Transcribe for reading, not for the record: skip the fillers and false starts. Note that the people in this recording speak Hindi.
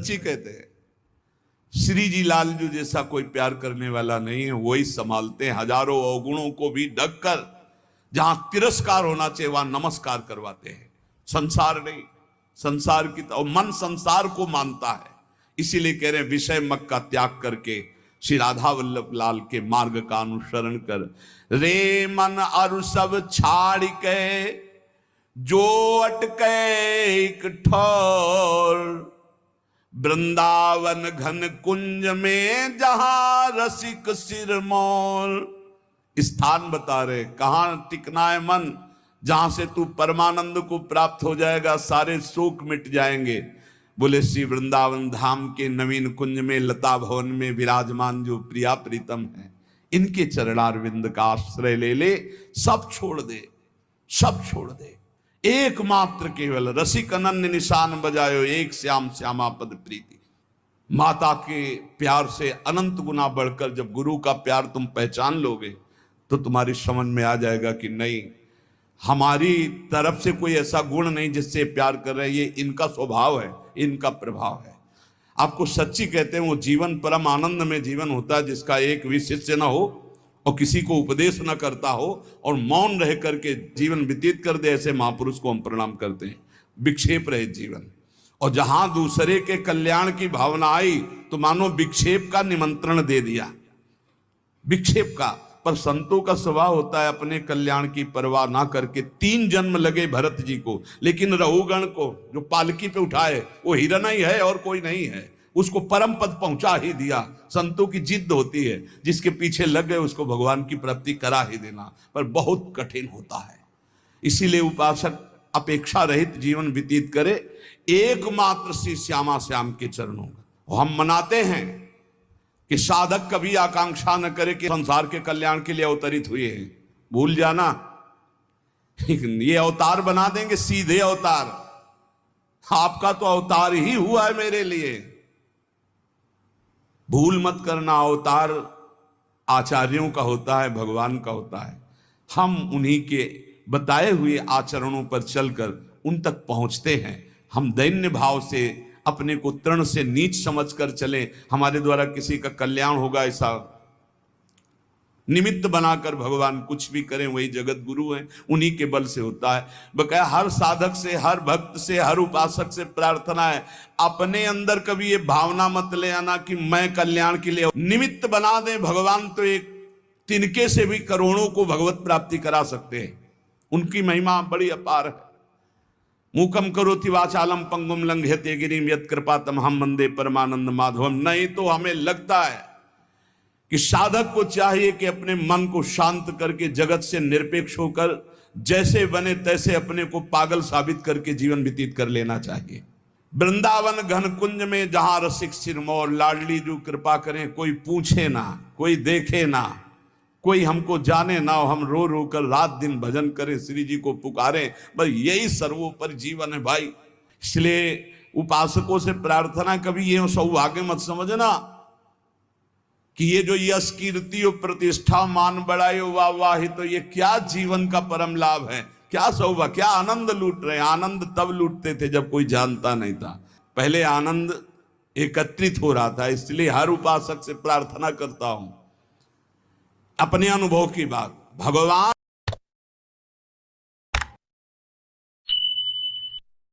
सच्ची कहते हैं, श्री जी लालजू जैसा कोई प्यार करने वाला नहीं है। वही संभालते हैं हजारों अवगुणों को भी ढककर। जहां तिरस्कार होना चाहिए वहां नमस्कार करवाते हैं। संसार नहीं, संसार की तो मन संसार को मानता है। इसीलिए कह रहे हैं विषय मग का त्याग करके श्री राधा वल्लभ लाल के मार्ग का अनुसरण कर। रे मन अरु सब छाड़ के जो अटके एक ठौर, वृंदावन घन कुंज में जहां रसिक सिरमौर। स्थान बता रहे कहां टिकना है मन, जहां से तू परमानंद को प्राप्त हो जाएगा, सारे शोक मिट जाएंगे। बोले श्री वृंदावन धाम के नवीन कुंज में लता भवन में विराजमान जो प्रिया प्रीतम है, इनके चरणारविंद का आश्रय ले ले। सब छोड़ दे, सब छोड़ दे। एकमात्र केवल रसिक अनन्य निशान बजायो, एक श्याम श्यामा पद प्रीति। माता के प्यार से अनंत गुना बढ़कर जब गुरु का प्यार तुम पहचान लोगे तो तुम्हारी समझ में आ जाएगा कि नहीं, हमारी तरफ से कोई ऐसा गुण नहीं जिससे प्यार कर रहे हैं, ये इनका स्वभाव है, इनका प्रभाव है। आपको सच्ची कहते हैं वो जीवन परम आनंद में जीवन होता है जिसका एक भी शिष्य ना हो और किसी को उपदेश न करता हो और मौन रह करके जीवन व्यतीत कर दे। ऐसे महापुरुष को हम प्रणाम करते हैं। विक्षेप रहित जीवन। और जहां दूसरे के कल्याण की भावना आई तो मानो विक्षेप का निमंत्रण दे दिया, विक्षेप का। पर संतों का स्वभाव होता है अपने कल्याण की परवाह ना करके। 3 जन्म लगे भरत जी को, लेकिन रघुगण को जो पालकी पे उठाए वो हिरण ही है और कोई नहीं है, उसको परम पद पहुंचा ही दिया। संतों की जिद होती है, जिसके पीछे लग गए उसको भगवान की प्राप्ति करा ही देना, पर बहुत कठिन होता है। इसीलिए उपासक अपेक्षा रहित जीवन व्यतीत करे एकमात्र श्री श्यामा श्याम के चरणों का। हम मनाते हैं कि साधक कभी आकांक्षा न करे कि संसार के कल्याण के लिए अवतरित हुए हैं। भूल जाना, ये अवतार बना देंगे सीधे अवतार। आपका तो अवतार ही हुआ है मेरे लिए। भूल मत करना, अवतार आचार्यों का होता है, भगवान का होता है। हम उन्हीं के बताए हुए आचरणों पर चलकर उन तक पहुंचते हैं। हम दैन्य भाव से अपने को तृण से नीच समझकर चले, हमारे द्वारा किसी का कल्याण होगा ऐसा निमित्त बनाकर भगवान कुछ भी करें, वही जगत गुरु हैं, उन्हीं के बल से होता है। बकाया हर साधक से, हर भक्त से, हर उपासक से प्रार्थना है, अपने अंदर कभी ये भावना मत ले आना कि मैं कल्याण के लिए निमित्त बना दें। भगवान तो एक तिनके से भी करोड़ों को भगवत प्राप्ति करा सकते हैं। उनकी महिमा बड़ी अपार है। मूकम करोति वाचालम पंगुम लंघयते गिरिम यत् कृपा तमहम वंदे परमानंद माधवम। नहीं तो हमें लगता है कि साधक को चाहिए कि अपने मन को शांत करके जगत से निरपेक्ष होकर जैसे बने तैसे अपने को पागल साबित करके जीवन व्यतीत कर लेना चाहिए। वृंदावन घन कुंज में जहां रसिक सिरमौर, लाडली जो कृपा करें, कोई पूछे ना, कोई देखे ना, कोई हमको जाने ना हो, हम रो रो कर रात दिन भजन करें, श्री जी को पुकारें, बस यही सर्वोपरि जीवन है भाई। इसलिए उपासकों से प्रार्थना, कभी ये सौभाग्य मत समझना कि ये जो यश कीर्ति और प्रतिष्ठा मान बढ़ायो वाह वाह, तो ये क्या जीवन का परम लाभ है, क्या सौभाग्य, क्या आनंद लूट रहे हैं। आनंद तब लूटते थे जब कोई जानता नहीं था, पहले आनंद एकत्रित हो रहा था। इसलिए हर उपासक से प्रार्थना करता हूं, अपने अनुभव की बात, भगवान